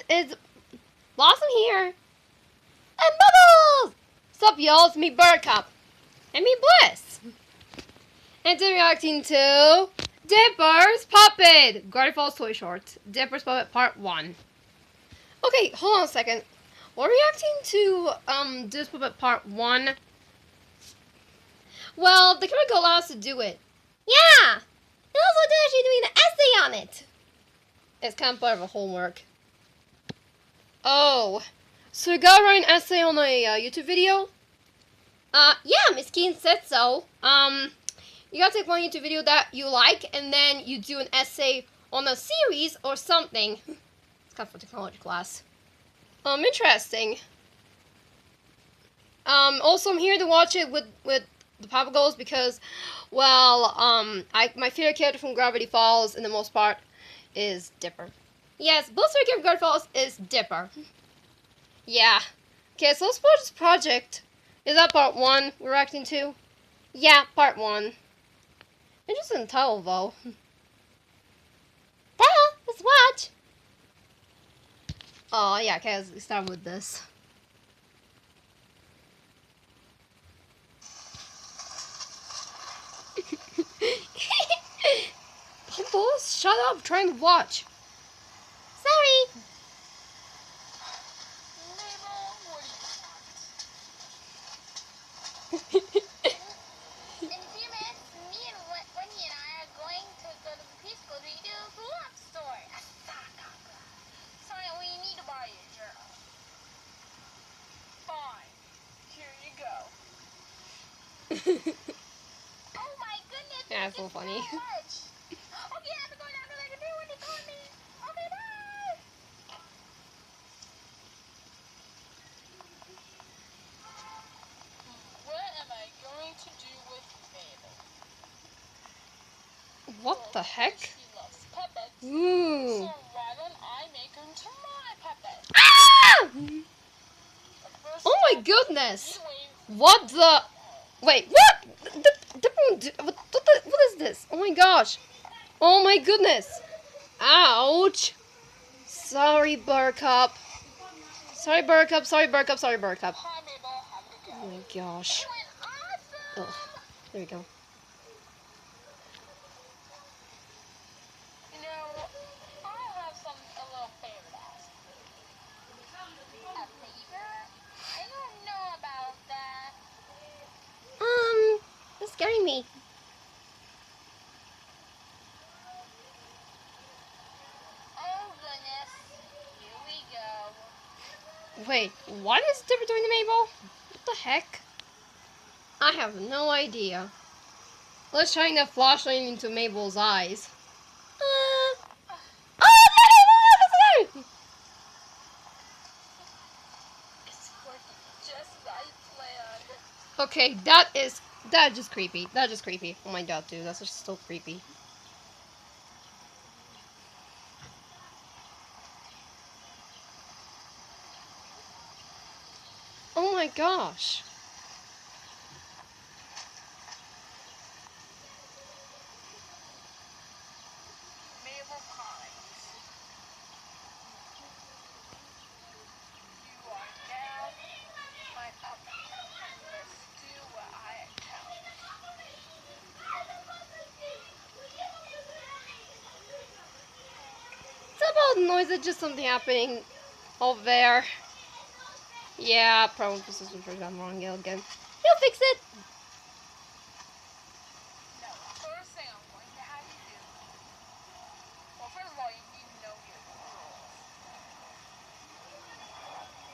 It's Blossom here. And Bubbles! Sup, y'all? It's me, Buttercup. And me, Bliss. And today reacting to Dipper's Puppet. Gravity Falls Toy Short. Dipper's Puppet Part 1. Okay, hold on a second. We're reacting to Dipper's Puppet Part 1. Well, the camera allowed us to do it. Yeah! And also they're actually doing an essay on it. It's kind of part of a homework. Oh. So you gotta write an essay on a YouTube video? Yeah, Miss Keen said so. You gotta take one YouTube video that you like, and then you do an essay on a series or something. It's kind of for technology class. Interesting. Also I'm here to watch it with the Papa Goals because, well, my favorite character from Gravity Falls, in the most part, is Dipper. Yes, Bliss's favorite character from Gravity Falls is Dipper. Yeah. Okay, so let's watch this project. Is that part 1 we're reacting to? Yeah, part 1. Interesting title, though. Let's watch! Oh, yeah, okay, let's start with this. Bubbles, shut up, I'm trying to watch. Sorry. In a few minutes, me and Winnie and I are going to go to the preschool to do a love story. Sorry, we need to borrow your journal. Fine. Here you go. Oh my goodness. Yeah, it's so funny. So much. Okay, I'm going out to the computer when they call me. Okay, bye. What am I going to do with Mabel? What the heck? She loves puppets. Ooh. So why don't I make her into my puppet? Ah! First Oh my step, goodness! you What the? Wait, what? What is this? Oh my gosh! Oh my goodness! Ouch! Sorry, Buttercup. Sorry, Buttercup. Sorry, Buttercup. Sorry, Buttercup. Hi, Mabel. How did it go? Oh my gosh. It went awesome. Ugh. There we go. You know, I have a little favor to ask you. A favor? I don't know about that. It's scaring me. Oh, goodness. Here we go. Wait, what is Dipper doing to Mabel? What the heck? I have no idea. Let's shine that flashlight into Mabel's eyes. Oh, no! It's working just as I planned. Okay, that's just creepy. That's just creepy. Oh my god, dude, that's just so creepy. Oh my gosh. Mabel Pines. You are now my puppet. And let's do what I tell. It's about noise, it's just something happening over there. Yeah, probably this is I'm wrong again. He'll fix it. No, first thing I'm going to have you do. Well, first of all, you need to know your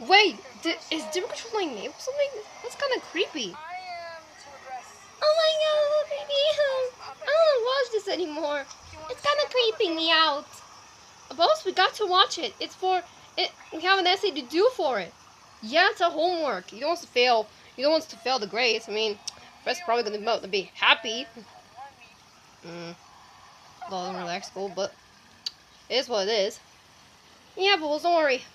rules. Wait, is Dipper controlling Mabel something? That's kind of creepy. I am to address. Oh my god, so creepy. I don't want to watch this anymore. It's kind of creeping me out. Boss, we got to watch it. It's for it. We have an essay to do for it. Yeah, it's a homework. You don't want to fail. You don't want to fail the grades. I mean, Fred's probably gonna be happy. Well, in relaxed school, but it is what it is. Yeah, but don't worry.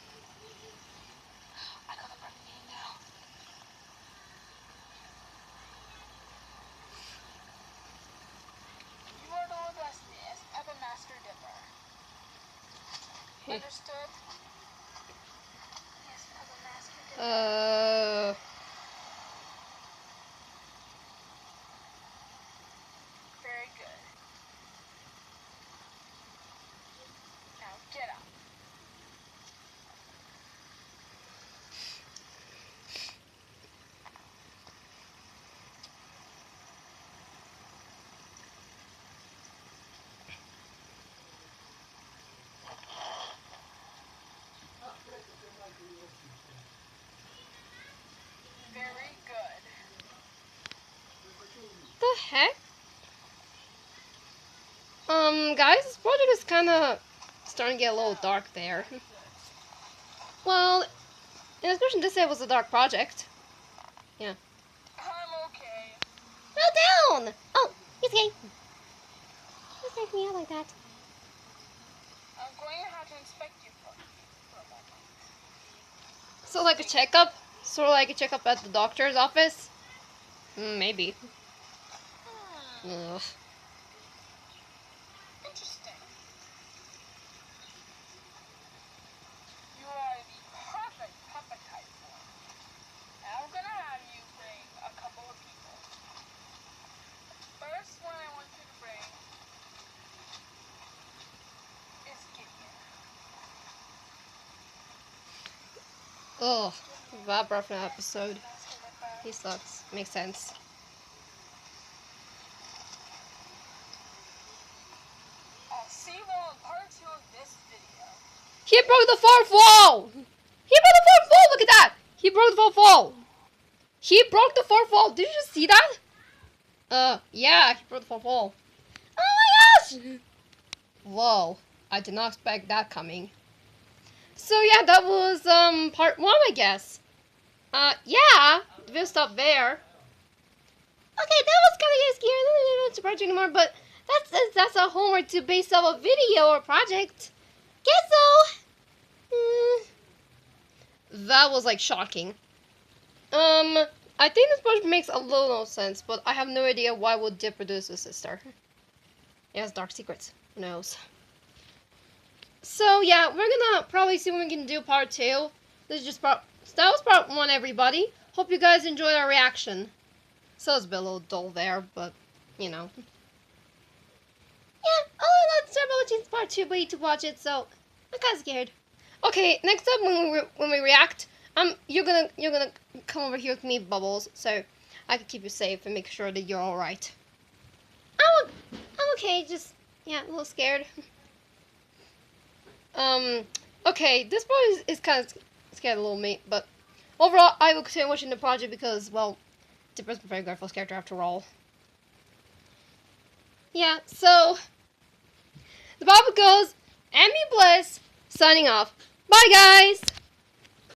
I got the perfect name now. You are to address me as Peppa Master Dipper. Understood? Uh. Very good. Now get up. Very good. The heck? Guys, this project is kind of starting to get a little dark there. Well, in this version, this it was a dark project. Yeah. I'm okay. Well down! Oh, he's okay. He's taking me out like that. I'm going to have to inspect you for a moment. So like a checkup? Sort of like a checkup at the doctor's office? Maybe. Ugh. Interesting. You are the perfect puppet type for me. Now I'm gonna have you bring a couple of people. First one I want you to bring is Gideon. Ugh. Bad breath in that episode. He sucks. Makes sense. I'll see you all in part 2 of this video. He broke the fourth wall! He broke the fourth wall! Look at that! He broke the fourth wall! He broke the fourth wall! Did you just see that? Yeah, he broke the fourth wall. Oh my gosh! Whoa. I did not expect that coming. So yeah, that was, part 1, I guess. Yeah, we'll stop there. Okay, that was kind of scary. I don't know what to anymore, but that's a homework to base off a video or project. Guess so. That was like shocking. I think this project makes a little sense, but I have no idea why would Dip produce a sister. It has dark secrets. Who knows? So yeah, we're gonna probably see when we can do part 2. This is just that was part 1, everybody. Hope you guys enjoyed our reaction. So it's a bit a little dull there, but you know. Yeah, I'll let Starbucks choose part 2, but you to watch it, so I'm kinda scared. Okay, next up when we react, you're gonna come over here with me, Bubbles, so I can keep you safe and make sure that you're alright. I'm okay, just yeah, a little scared. Okay, this probably is kind of scared a little me, but overall, I will continue watching the project because, well, Dipper's a very Garfield's character after all. Yeah, so, the Papa goes, and me Bliss, signing off. Bye, guys!